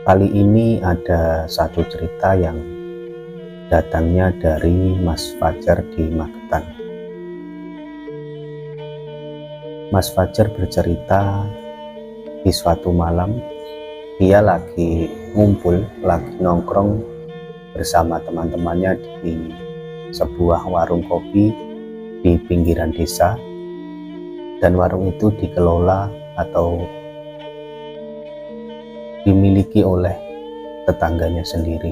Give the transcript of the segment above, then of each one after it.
Kali ini ada satu cerita yang datangnya dari Mas Fajar di Magetan. Mas Fajar bercerita di suatu malam dia lagi ngumpul, lagi nongkrong bersama teman-temannya di sebuah warung kopi di pinggiran desa, dan warung itu dikelola atau dimiliki oleh tetangganya sendiri.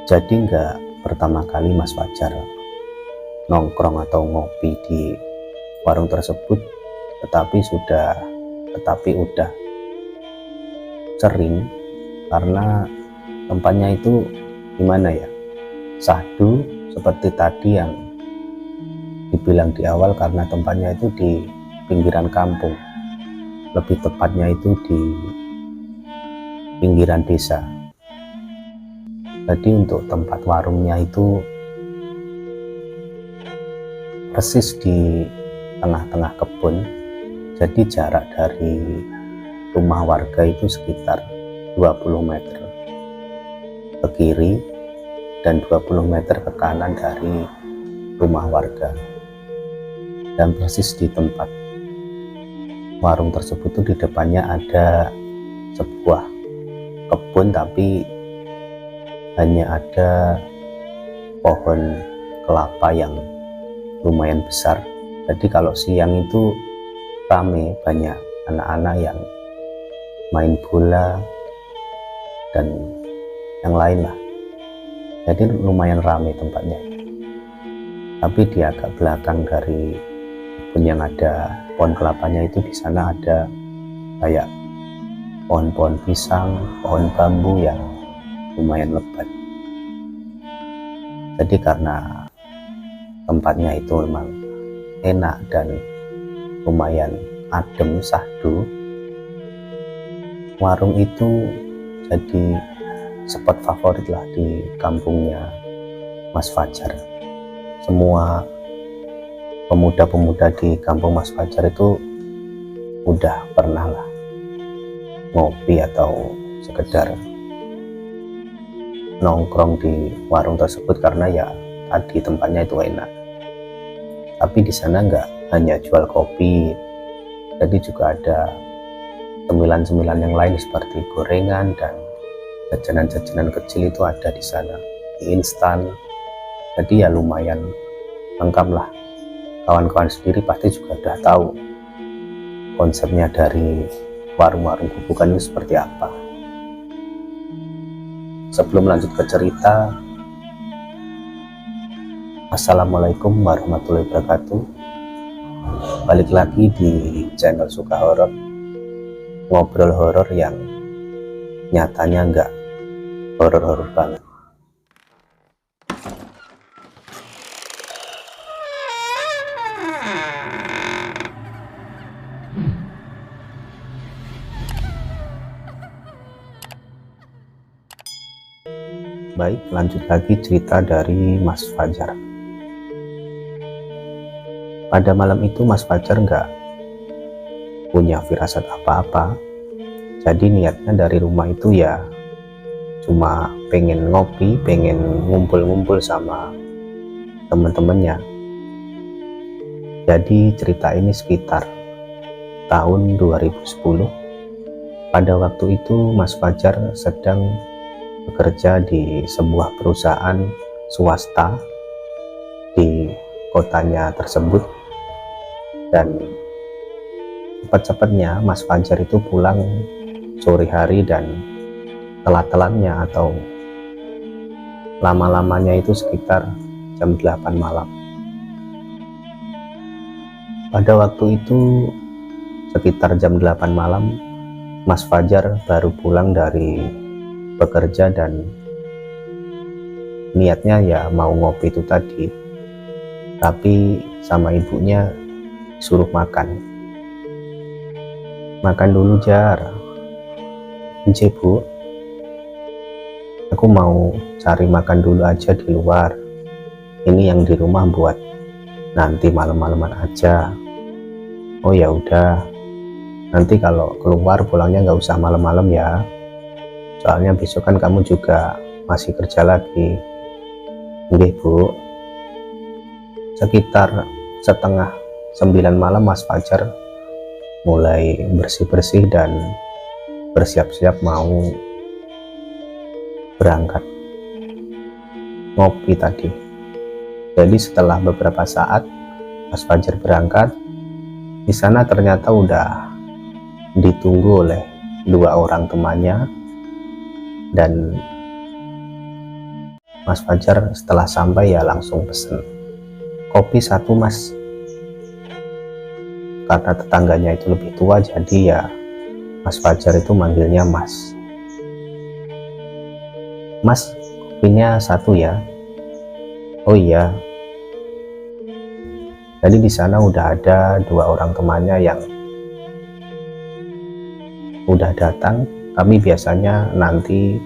Jadi enggak pertama kali Mas Fajar nongkrong atau ngopi di warung tersebut, tetapi udah sering, karena tempatnya itu gimana ya, sahdu seperti tadi yang dibilang di awal, karena tempatnya itu di pinggiran kampung, lebih tepatnya itu di pinggiran desa. Jadi untuk tempat warungnya itu persis di tengah-tengah kebun, jadi jarak dari rumah warga itu sekitar 20 meter ke kiri dan 20 meter ke kanan dari rumah warga. Dan persis di tempat warung tersebut itu di depannya ada sebuah kebun, tapi hanya ada pohon kelapa yang lumayan besar. Jadi kalau siang itu rame, banyak anak-anak yang main bola dan yang lain lah. Jadi lumayan rame tempatnya. Tapi di agak belakang dari kebun yang ada pohon kelapanya itu, di sana ada kayak pohon-pohon pisang, pohon bambu yang lumayan lebat. Jadi karena tempatnya itu memang enak dan lumayan adem, sahdu, warung itu jadi spot favorit lah di kampungnya Mas Fajar. Semua pemuda-pemuda di kampung Mas Fajar itu udah pernah lah ngopi atau sekedar nongkrong di warung tersebut, karena ya tadi tempatnya itu enak. Tapi di sana nggak hanya jual kopi, jadi juga ada cemilan-cemilan yang lain seperti gorengan dan jajanan-jajanan kecil itu ada di sana, mie instan. Jadi ya lumayan lengkap lah. Kawan-kawan sendiri pasti juga udah tahu konsepnya dari warung-warung kubukan itu seperti apa. Sebelum lanjut ke cerita, Assalamualaikum warahmatullahi wabarakatuh. Balik lagi di channel Suka Horor, ngobrol horor yang nyatanya enggak horor-horor banget. Baik, lanjut lagi cerita dari Mas Fajar. Pada malam itu Mas Fajar nggak punya firasat apa-apa. Jadi niatnya dari rumah itu ya cuma pengen ngopi, pengen ngumpul-ngumpul sama teman-temannya. Jadi cerita ini sekitar tahun 2010. Pada waktu itu Mas Fajar sedang bekerja di sebuah perusahaan swasta di kotanya tersebut, dan cepat-cepatnya Mas Fajar itu pulang sore hari, dan telat-telatnya atau lama-lamanya itu sekitar jam 8 malam. Pada waktu itu sekitar jam 8 malam Mas Fajar baru pulang dari bekerja, dan niatnya ya mau ngopi itu tadi, tapi sama ibunya suruh makan dulu, Jar. Nje Bu, aku mau cari makan dulu aja di luar, ini yang di rumah buat nanti malam-malaman aja. Oh ya udah, nanti kalau keluar pulangnya nggak usah malam-malam ya. Soalnya besok kan kamu juga masih kerja lagi. Nggih Bu, sekitar setengah 9 malam Mas Fajar mulai bersih-bersih dan bersiap-siap mau berangkat ngopi tadi. Jadi setelah beberapa saat Mas Fajar berangkat, di sana ternyata udah ditunggu oleh 2 orang temannya, dan Mas Fajar setelah sampai ya langsung pesen kopi 1 Mas, karena tetangganya itu lebih tua jadi ya Mas Fajar itu manggilnya Mas. Mas, kopinya 1 ya. Oh iya. Jadi di sana udah ada 2 orang temannya yang udah datang. Kami biasanya nanti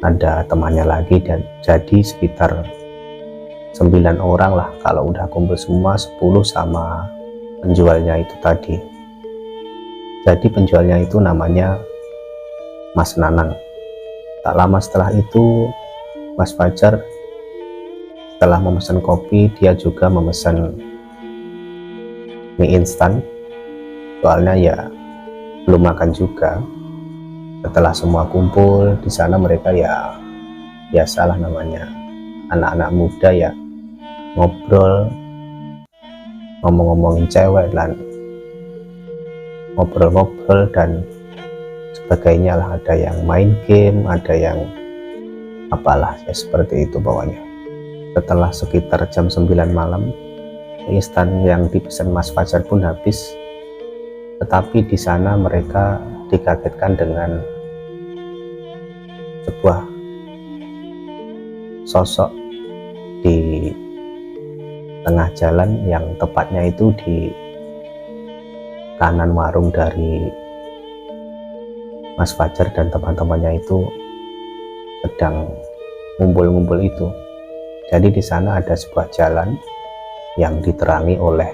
ada temannya lagi, dan jadi sekitar 9 orang lah kalau udah kumpul semua, 10 sama penjualnya itu tadi. Jadi penjualnya itu namanya Mas Nanang. Tak lama setelah itu Mas Fajar setelah memesan kopi, dia juga memesan mie instan, soalnya ya belum makan juga. Setelah semua kumpul di sana, mereka ya biasalah namanya anak-anak muda ya, ngobrol, ngomong-ngomongin cewek dan ngobrol-ngobrol dan sebagainya lah. Ada yang main game, ada yang apalah ya, seperti itu pokoknya. Setelah sekitar jam 9 malam, instan yang dipesan Mas Fajar pun habis. Tetapi di sana mereka dikagetkan dengan sebuah sosok di tengah jalan, yang tepatnya itu di kanan warung dari Mas Fajar dan teman-temannya itu sedang ngumpul-ngumpul itu. Jadi di sana ada sebuah jalan yang diterangi oleh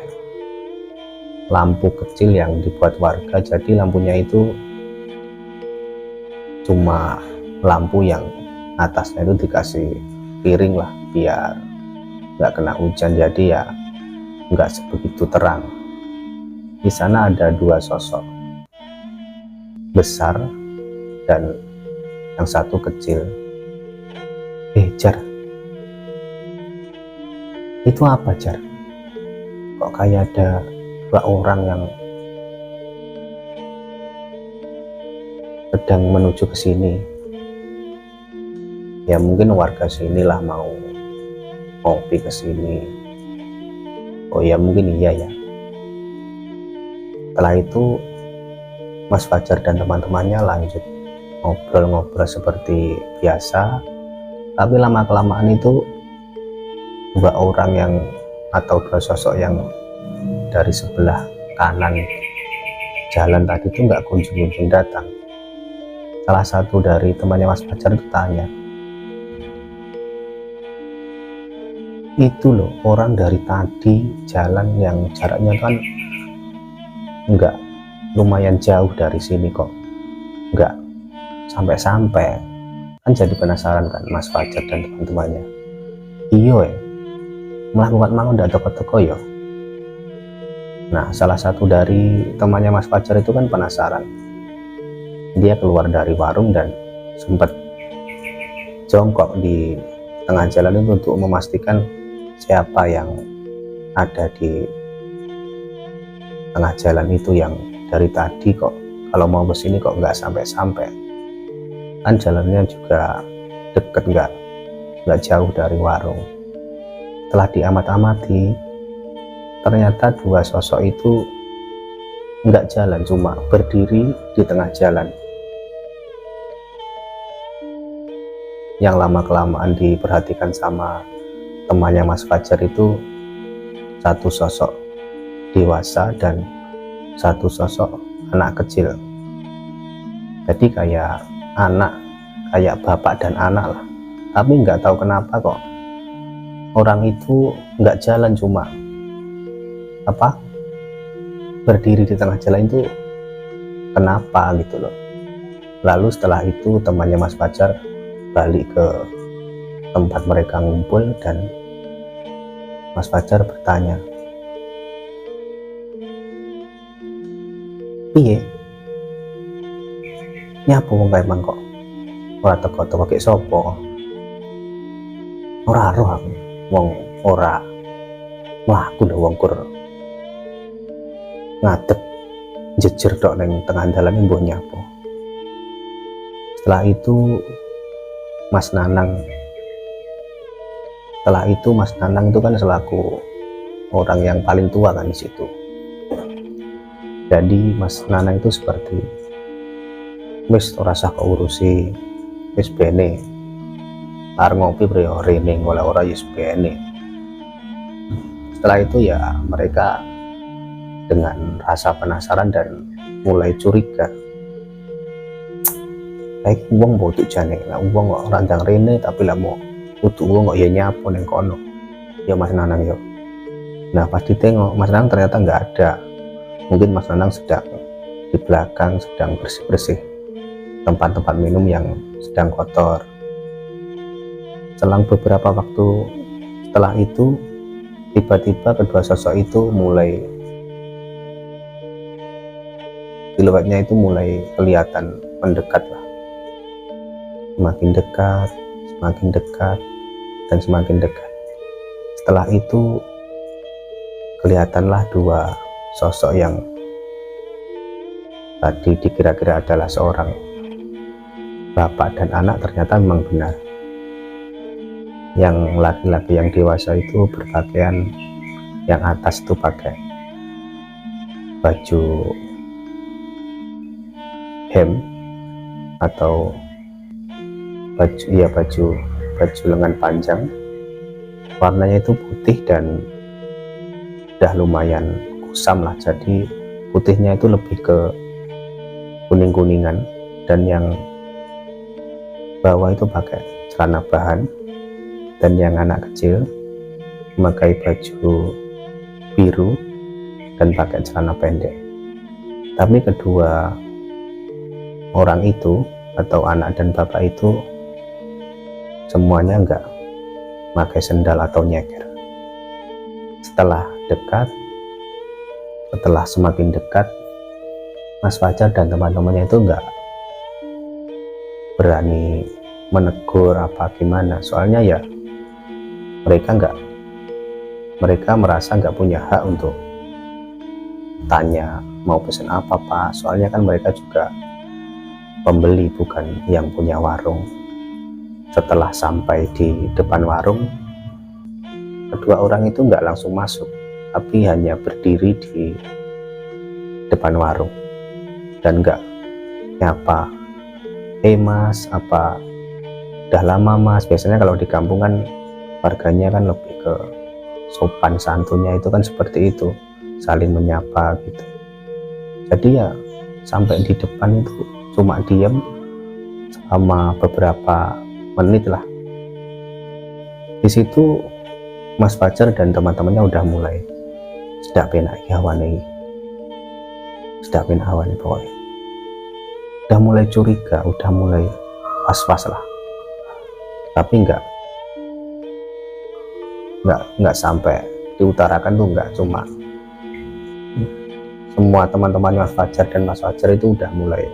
lampu kecil yang dibuat warga. Jadi lampunya itu cuma lampu yang atasnya itu dikasih piring lah biar nggak kena hujan, jadi ya nggak sebegitu terang. Di sana ada 2 sosok besar dan yang satu kecil. Jar, itu apa Jar? Kok kayak ada 2 orang yang sedang menuju ke sini? Ya mungkin warga sinilah mau ngopi ke sini. Oh ya mungkin iya ya. Setelah itu Mas Fajar dan teman-temannya lanjut ngobrol-ngobrol seperti biasa. Tapi lama-kelamaan itu 2 orang yang atau 2 sosok yang dari sebelah kanan jalan tadi itu nggak kunjung-kunjung datang. Salah satu dari temannya Mas Fajar itu tanya, itu loh orang dari tadi jalan yang jaraknya kan nggak lumayan jauh dari sini kok nggak sampai-sampai. Kan jadi penasaran kan Mas Fajar dan teman-temannya. Iyo melakukan mau ndak toko-toko yo. Nah salah satu dari temannya Mas Fajar itu kan penasaran. Dia keluar dari warung dan sempat jongkok di tengah jalan itu untuk memastikan siapa yang ada di tengah jalan itu, yang dari tadi kok kalau mau kesini kok nggak sampai-sampai. Kan jalannya juga deket, nggak jauh dari warung. Setelah diamat-amati, ternyata 2 sosok itu nggak jalan, cuma berdiri di tengah jalan. Yang lama-kelamaan diperhatikan sama temannya Mas Fajar itu, satu sosok dewasa dan satu sosok anak kecil. Jadi kayak bapak dan anak lah. Tapi nggak tahu kenapa kok orang itu nggak jalan, cuma berdiri di tengah jalan itu kenapa gitu loh. Lalu setelah itu temannya Mas Fajar balik ke tempat mereka ngumpul dan Mas Fajar bertanya, piye? Nyapa wong kae mang kok ora teko-teko kek sapa? Ora roh aku. Wong ora mlaku lho wong kur ngadeg jejer tok ning tengah dalan mbok nyapa. Setelah itu Mas Nanang itu kan selaku orang yang paling tua kan di situ. Jadi Mas Nanang itu seperti wis ora usah kok urusi, wis bene arep ngopi bro rene golek ora wis bene. Setelah itu ya mereka dengan rasa penasaran dan mulai curiga, kayak uang bodoh jane lah, uang kok randang rene tapi lah mau kudu uang kok ya nyapu neng kono ya Mas Nanang yo. Nah pas ditengok Mas Nanang ternyata nggak ada. Mungkin Mas Nanang sedang di belakang sedang bersih-bersih tempat-tempat minum yang sedang kotor. Selang beberapa waktu setelah itu tiba-tiba kedua sosok itu mulai siluetnya itu mulai kelihatan mendekat lah, semakin dekat dan semakin dekat. Setelah itu kelihatanlah dua sosok yang tadi dikira-kira adalah seorang bapak dan anak, ternyata memang benar. Yang laki-laki yang dewasa itu berpakaian, yang atas itu pakai baju hem atau baju lengan panjang, warnanya itu putih dan udah lumayan kusam lah, jadi putihnya itu lebih ke kuning-kuningan. Dan yang bawah itu pakai celana bahan, dan yang anak kecil memakai baju biru dan pakai celana pendek. Tapi kedua orang itu atau anak dan bapak itu semuanya enggak pakai sendal atau nyeker. Setelah semakin dekat, Mas Fajar dan teman-temannya itu enggak berani menegur apa gimana, soalnya ya mereka merasa nggak punya hak untuk tanya mau pesen apa Pak, soalnya kan mereka juga pembeli bukan yang punya warung. Setelah sampai di depan warung, kedua orang itu nggak langsung masuk, tapi hanya berdiri di depan warung dan nggak nyapa, Mas, apa udah lama Mas? Biasanya kalau di kampung kan warganya kan lebih ke sopan santunnya itu kan seperti itu, saling menyapa gitu. Jadi ya sampai di depan itu cuma diam selama beberapa menit lah. Di situ Mas Fajar dan teman-temannya udah mulai sedak penak hawane pokoknya. Udah mulai curiga, udah mulai was-was lah. Tapi nggak sampai diutarakan tuh, nggak cuma semua teman-teman Mas Fajar dan Mas Fajar itu udah mulai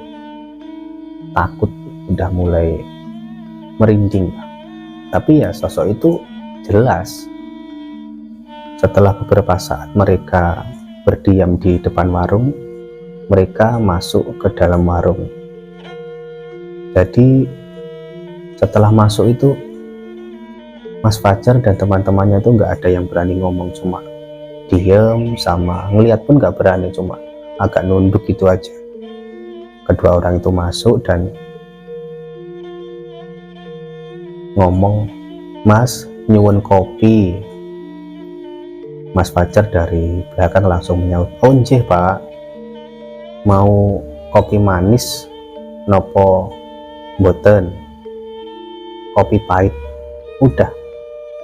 takut, udah mulai merinding. Tapi ya sosok itu jelas. Setelah beberapa saat mereka berdiam di depan warung, mereka masuk ke dalam warung. Jadi setelah masuk itu Mas Fajar dan teman-temannya itu nggak ada yang berani ngomong, cuma diem sama ngelihat pun nggak berani, cuma agak nunduk gitu aja. Kedua orang itu masuk dan ngomong, Mas nyuwun kopi. Mas Fajar dari belakang langsung menyaut, oh nggih Pak, mau kopi manis nopo boten, kopi pahit. Udah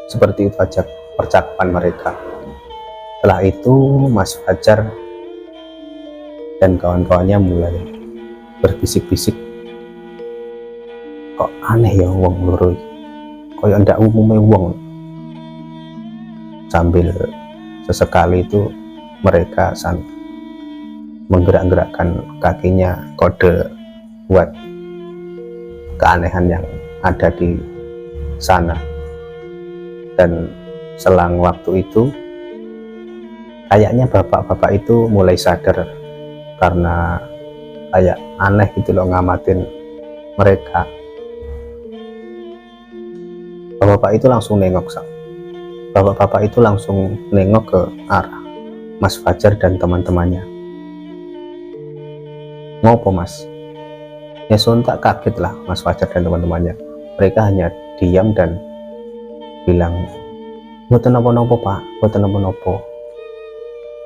seperti itu aja percakapan mereka. Setelah itu Mas Fajar dan kawan-kawannya mulai berbisik-bisik kok aneh ya wong loro iki, koyo ndak umume wong. Sambil sesekali itu mereka menggerak-gerakkan kakinya, kode buat keanehan yang ada di sana. Dan selang waktu itu kayaknya bapak-bapak itu mulai sadar karena kayak aneh gitu loh ngamatin mereka. Bapak-bapak itu langsung nengok ke arah Mas Fajar dan teman-temannya. Ngopo mas? Ya sontak kaget lah Mas Fajar dan teman-temannya. Mereka hanya diam dan bilang, "Mboten napa-napa pak, mboten napa-napa."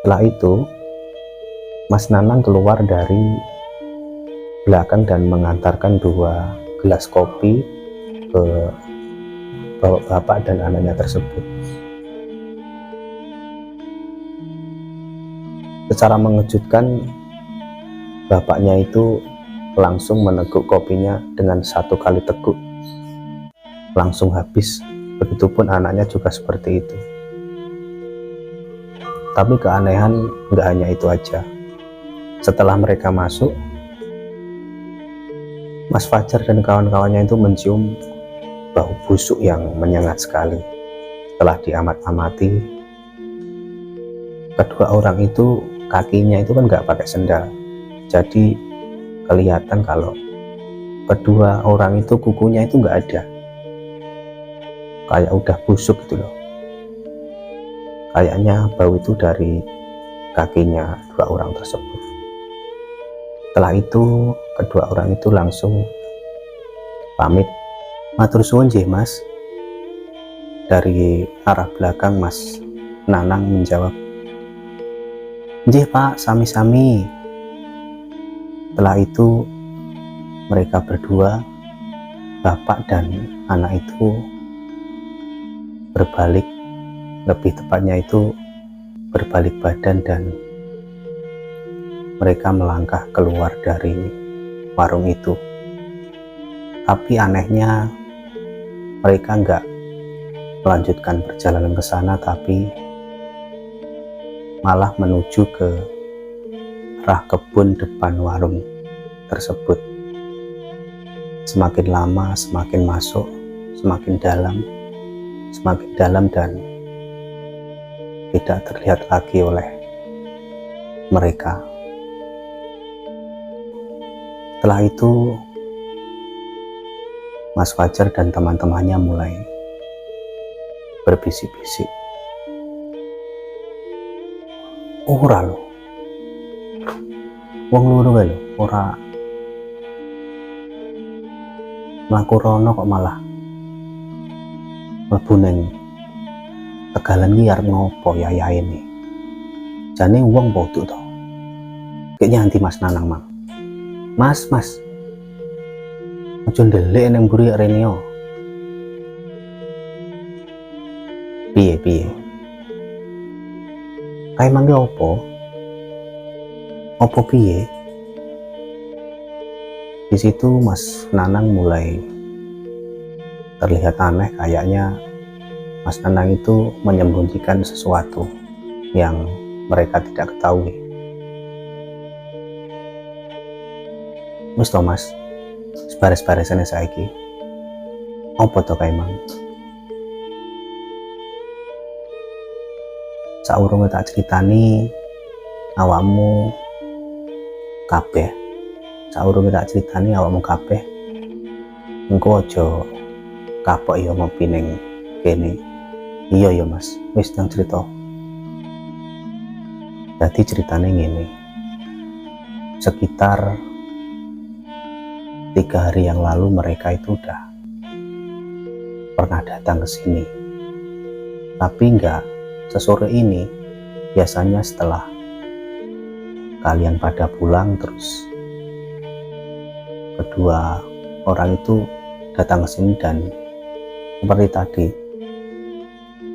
Setelah itu Mas Nanang keluar dari belakang dan mengantarkan 2 gelas kopi ke bapak dan anaknya tersebut. Secara mengejutkan, bapaknya itu langsung meneguk kopinya dengan 1 kali teguk, langsung habis. Begitupun anaknya juga seperti itu. Tapi keanehan nggak hanya itu aja. Setelah mereka masuk, Mas Fajar dan kawan-kawannya itu mencium bau busuk yang menyengat sekali. Setelah diamat-amati, kedua orang itu kakinya itu kan nggak pakai sendal, jadi kelihatan kalau kedua orang itu kukunya itu nggak ada, kayak udah busuk gitu loh. Kayaknya bau itu dari kakinya 2 orang tersebut. Setelah itu kedua orang itu langsung pamit, "Matur suwun nggih Mas." Dari arah belakang Mas Nanang menjawab, "Nggih Pak, sami-sami." Setelah itu mereka berdua, bapak dan anak itu, berbalik, lebih tepatnya itu berbalik badan, dan mereka melangkah keluar dari warung itu. Tapi anehnya mereka nggak melanjutkan perjalanan ke sana, tapi malah menuju ke arah kebun depan warung tersebut. Semakin lama semakin masuk, semakin dalam dan tidak terlihat lagi oleh mereka. Setelah itu Mas Fajar dan teman-temannya mulai berbisik-bisik, "Ora lho, wong loro wae lho, ora mlaku rono kok malah mlebu ning Tegalan iki arep ngopo ya ini? Jane wong bodho to." Kayaknya anti Mas Nanang mang. Mas, aja ndelik nang mburi rene yo. Piye? Kae mangke opo? Opo piye? Di situ Mas Nanang mulai terlihat aneh, kayaknya Mas Nanang itu menyembunyikan sesuatu yang mereka tidak ketahui. Wis to Mas, bares-baresane saiki. Apa to kae mang? Saurunge tak critani awakmu kabeh. Engko aja kapok ya ngopi ning kene. Iya ya Mas, wis nang cerita. Jadi ceritanya ngene. Sekitar 3 hari yang lalu mereka itu udah pernah datang ke sini. Tapi enggak sesore ini. Biasanya setelah kalian pada pulang, terus kedua orang itu datang ke sini dan seperti tadi,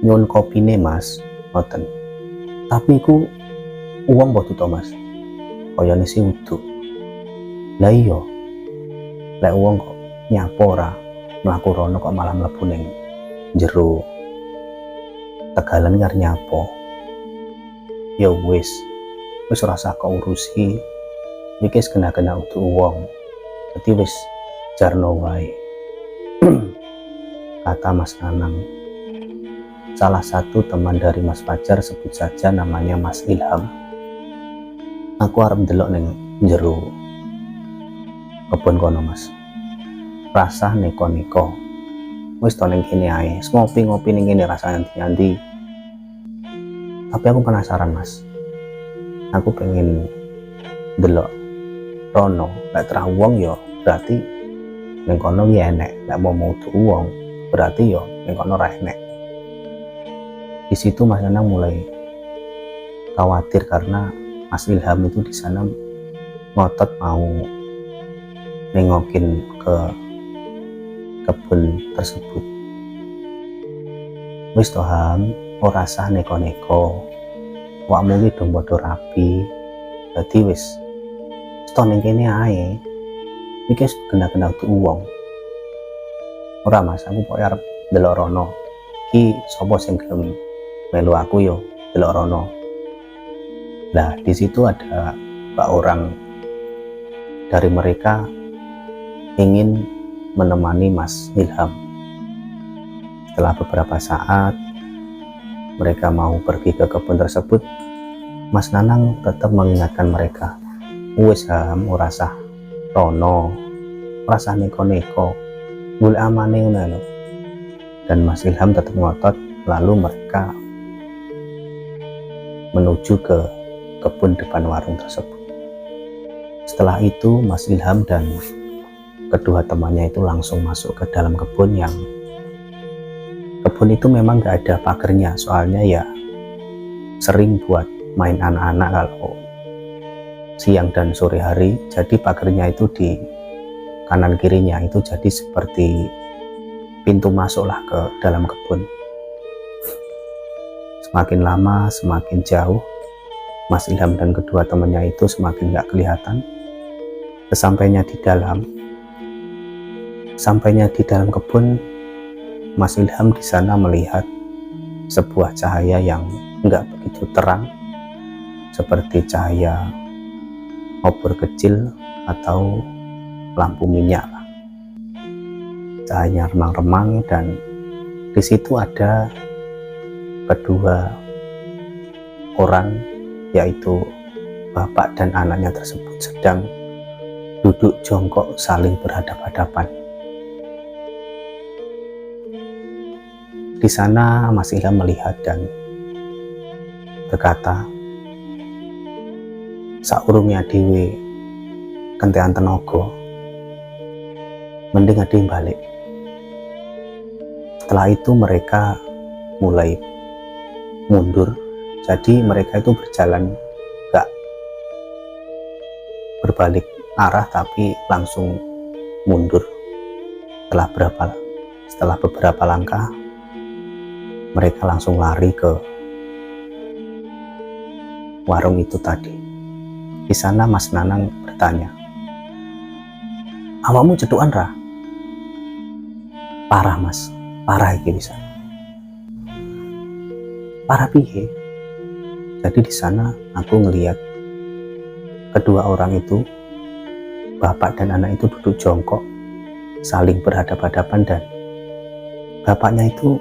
nyuwun kopine Mas, ngoten. Tapi ku uang bodo to Mas, kayane sih udu. Lah iya, lek uang kok nyapo ora mlaku rono kok malah mlebu ning jero tegalan ngar nyapo. Ya wis ora usah kok urusi, iki wis kena-kena utuh wong, dadi wis jarno wae. Kata Mas Nanang, salah satu teman dari Mas Fajar, sebut saja namanya Mas Ilham. Aku arep ndelok ning jero kebon kono Mas, rasah neko-neko. Wis to ning kene ae, ngopi-ngopi ning kene rasane nanti. Tapi aku penasaran Mas, aku pengen ndelok rono, lek terah wong ya berarti ning kono ya enek, lek mau utuh wong berarti ya ning kono ra enek. Di situ Mas Nanang mulai khawatir karena Mas Ilham itu di sana ngotot mau nengokin ke kebun tersebut. Wis to Ham, ora sah neko-neko, wakmu iki dong padha rapi, dadi wis to ning kene ae, iki wis kena-kena utuh wong. Ora Mas, aku pokoke arep ndelok rono, iki sapa sing gelem melu aku yo delok rono. Nah di situ ada beberapa orang dari mereka ingin menemani Mas Ilham. Setelah beberapa saat mereka mau pergi ke kebun tersebut, Mas Nanang tetap mengingatkan mereka, wis Ham ora sah rono, ora sah neko-neko, golek amane ngono lho. Dan Mas Ilham tetap ngotot, lalu mereka menuju ke kebun depan warung tersebut. Setelah itu Mas Ilham dan kedua temannya itu langsung masuk ke dalam kebun itu memang gak ada pagernya, soalnya ya sering buat main anak-anak kalau siang dan sore hari, jadi pagernya itu di kanan kirinya itu jadi seperti pintu masuklah ke dalam kebun. Semakin lama semakin jauh Mas Ilham dan kedua temannya itu semakin gak kelihatan. Sampainya di dalam kebun, Mas Ilham di sana melihat sebuah cahaya yang enggak begitu terang, seperti cahaya obor kecil atau lampu minyak. Cahayanya remang-remang dan di situ ada kedua orang, yaitu bapak dan anaknya tersebut sedang duduk jongkok saling berhadapan-hadapan. Di sana Mas Ilham melihat dan berkata, saurungnya dhewe kentean tenaga, mending ade balik. Setelah itu mereka mulai mundur, jadi mereka itu berjalan gak berbalik arah tapi langsung mundur. Setelah beberapa langkah mereka langsung lari ke warung itu tadi. Di sana Mas Nanang bertanya, awakmu cetukan ra? Parah Mas, parah iki bisa. Parah piye? Jadi di sana aku ngelihat kedua orang itu, bapak dan anak itu duduk jongkok saling berhadapan-hadapan dan bapaknya itu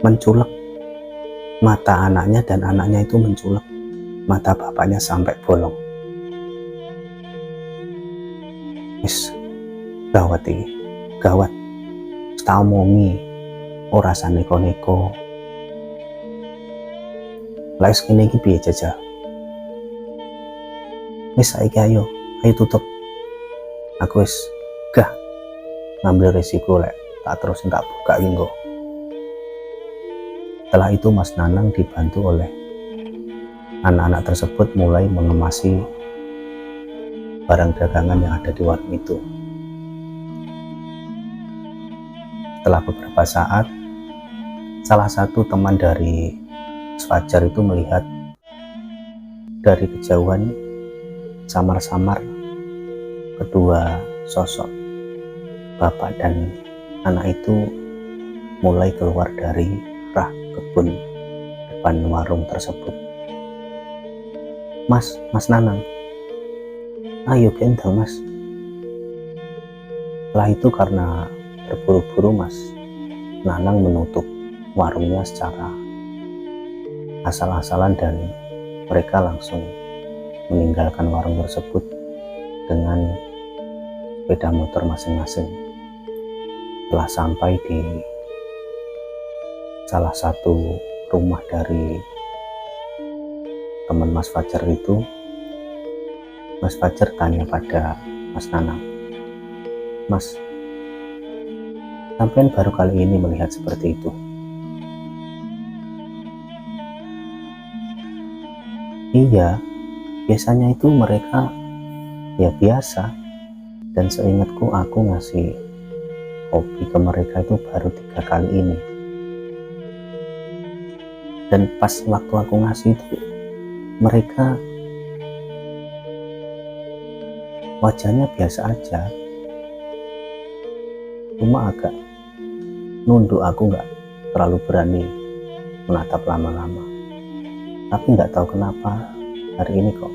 menculek mata anaknya dan anaknya itu menculek mata bapaknya sampai bolong. Wis gawat iki, gawat. Tak omongi ora sah neko-neko. Lah kene iki piye jajal? Wis saiki ayo tutup. Aku wis gah ngambil resiko lek tak terus tak buka iki nggo. Setelah itu Mas Nanang dibantu oleh anak-anak tersebut mulai mengemasi barang dagangan yang ada di warung itu. Setelah beberapa saat, salah satu teman dari Mas Fajar itu melihat dari kejauhan samar-samar kedua sosok bapak dan anak itu mulai keluar dari arah kebun depan warung tersebut. Mas Nanang, ayo gendong mas. Setelah itu karena terburu-buru, Mas Nanang menutup warungnya secara asal-asalan dan mereka langsung meninggalkan warung tersebut dengan sepeda motor masing-masing. Setelah sampai di salah satu rumah dari teman Mas Fajar itu, Mas Fajar tanya pada Mas Nanang, Mas, sampean baru kali ini melihat seperti itu? Iya, biasanya itu mereka ya biasa, dan seingatku aku ngasih kopi ke mereka itu baru 3 kali ini. Dan pas waktu aku ngasih itu, mereka wajahnya biasa aja, cuma agak nunduk. Aku nggak terlalu berani menatap lama-lama, tapi nggak tahu kenapa hari ini kok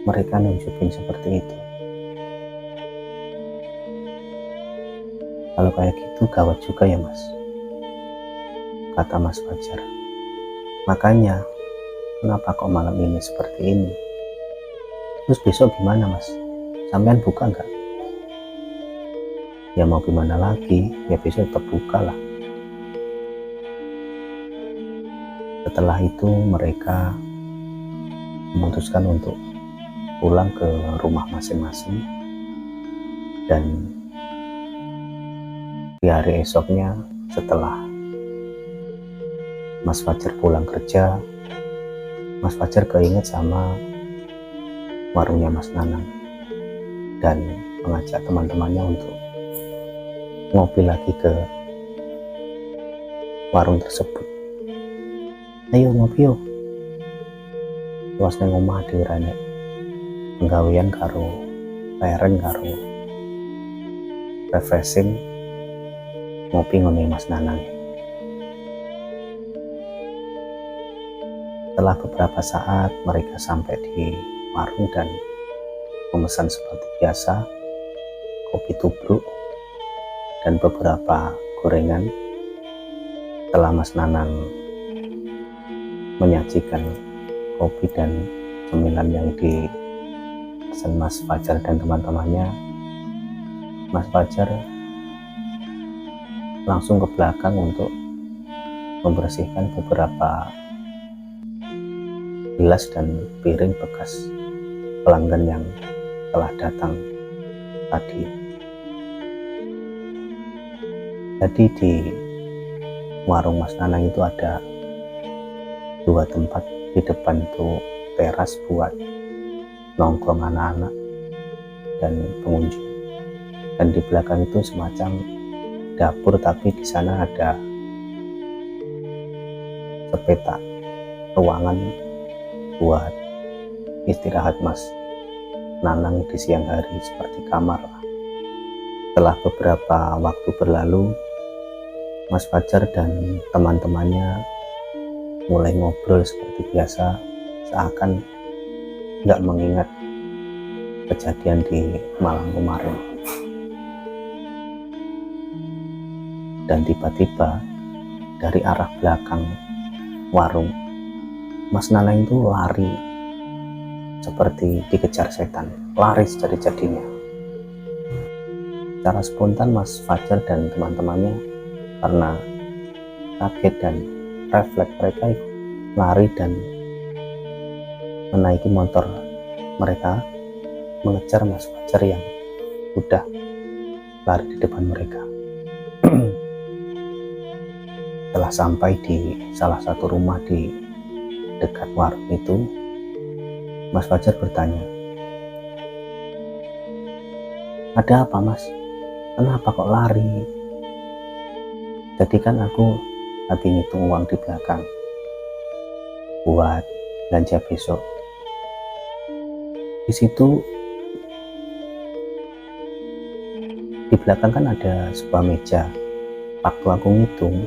mereka nunjukin seperti itu. Kalau kayak gitu gawat juga ya mas, kata Mas Fajar. Makanya kenapa kok malam ini seperti ini? Terus besok gimana mas? Sampean buka nggak? Ya mau gimana lagi, ya besok tetap buka lah. Setelah itu mereka memutuskan untuk pulang ke rumah masing-masing, dan di hari esoknya setelah Mas Fajar pulang kerja, Mas Fajar keinget sama warungnya Mas Nanang dan mengajak teman-temannya untuk ngopi lagi ke warung tersebut. Ayo ngopi yuk. Luas nang omah dhewe rene penggawean karo leren karo refreshing, ngopi ngene Mas Nanang. Setelah beberapa saat mereka sampai di warung dan memesan seperti biasa, kopi tubruk dan beberapa gorengan. Setelah Mas Nanang menyajikan kopi dan cemilan yang dipesan Mas Fajar dan teman-temannya, Mas Fajar langsung ke belakang untuk membersihkan beberapa gelas dan piring bekas pelanggan yang telah datang tadi. Jadi di warung Mas Nanang itu ada 2 tempat. Di depan itu teras buat nongkrong anak-anak dan pengunjung, dan di belakang itu semacam dapur, tapi di sana ada sepetak ruangan buat istirahat Mas Nanang di siang hari, seperti kamar. Setelah beberapa waktu berlalu, Mas Fajar dan teman-temannya mulai ngobrol seperti biasa, seakan nggak mengingat kejadian di malam kemarin. Dan tiba-tiba dari arah belakang warung, Mas Nanang itu lari seperti dikejar setan, lari sejadi-jadinya. Secara spontan Mas Fajar dan teman-temannya karena kaget dan refleks mereka itu lari dan menaiki motor mereka mengejar Mas Fajar yang udah lari di depan mereka. Setelah sampai di salah satu rumah di dekat warung itu, Mas Fajar bertanya, ada apa mas? Kenapa kok lari? Jadi kan aku lagi ngitung uang di belakang buat belanja besok. Di situ di belakang kan ada sebuah meja. Waktu aku ngitung,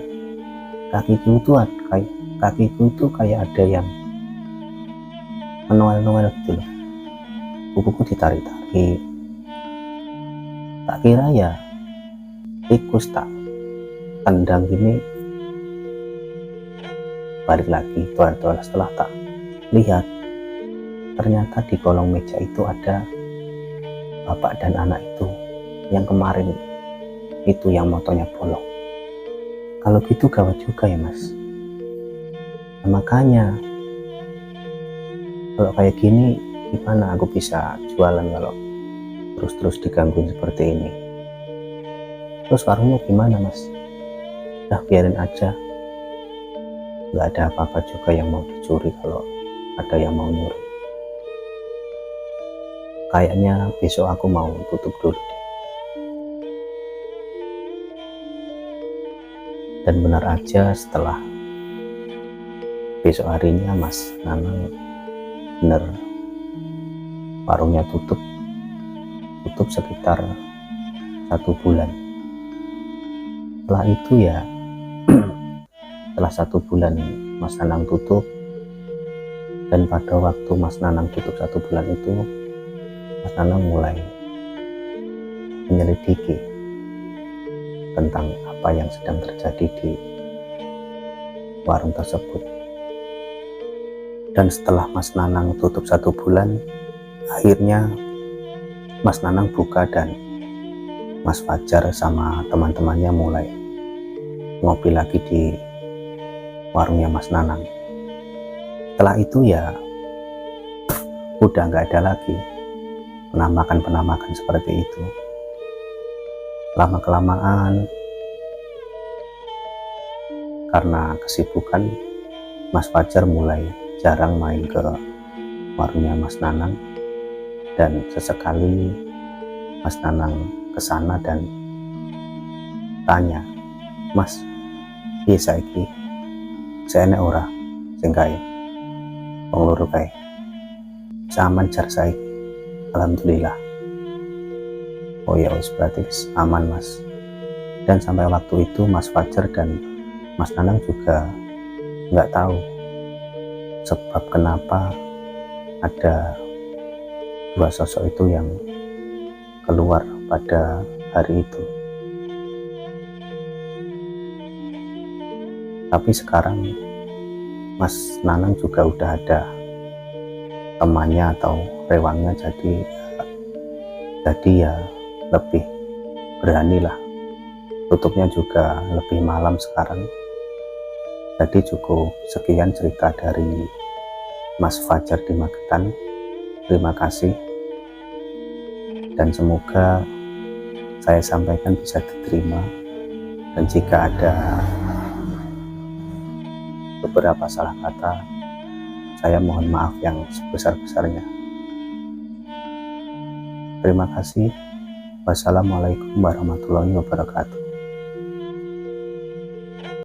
kakiku itu kayak ada yang menoel-noel gitu loh. Kukuku ditarik-tarik. Tak kira ya tikus, tak tendang gini, balik lagi. Setelah tak lihat, ternyata di kolong meja itu ada bapak dan anak itu yang kemarin itu yang motonya bolong. Kalau gitu gawat juga ya mas. Nah, makanya kalau kayak gini gimana aku bisa jualan kalau terus digangguin seperti ini? Terus warungnya gimana mas? Udah biarin aja, nggak ada apa-apa juga yang mau dicuri kalau ada yang mau nyuri. Kayaknya besok aku mau tutup dulu deh. Dan benar aja, setelah besok harinya Mas Nanang bener warungnya tutup sekitar 1 bulan. Setelah itu ya setelah 1 bulan Mas Nanang tutup, dan pada waktu Mas Nanang tutup 1 bulan itu, Mas Nanang mulai menyelidiki tentang apa yang sedang terjadi di warung tersebut. Dan setelah Mas Nanang tutup 1 bulan, akhirnya Mas Nanang buka dan Mas Fajar sama teman-temannya mulai ngopi lagi di warungnya Mas Nanang. Setelah itu ya udah nggak ada lagi penampakan seperti itu. Lama-kelamaan karena kesibukan, Mas Fajar mulai jarang main ke warungnya Mas Nanang, dan sesekali Mas Nanang kesana dan tanya, "Mas, piye saiki? Saya enek ora sing kae? Wong loro kae. Aman jar saiki?" Alhamdulillah. Oh ya wis, berarti aman Mas. Dan sampai waktu itu Mas Fajar dan Mas Nanang juga nggak tahu sebab kenapa ada 2 sosok itu yang keluar pada hari itu. Tapi sekarang Mas Nanang juga udah ada temannya atau rewangnya, jadi ya lebih berani lah. Tutupnya juga lebih malam sekarang. Jadi cukup sekian cerita dari Mas Fajar di Magetan. Terima kasih, dan semoga saya sampaikan bisa diterima, dan jika ada beberapa salah kata, saya mohon maaf yang sebesar-besarnya. Terima kasih. Wassalamualaikum warahmatullahi wabarakatuh.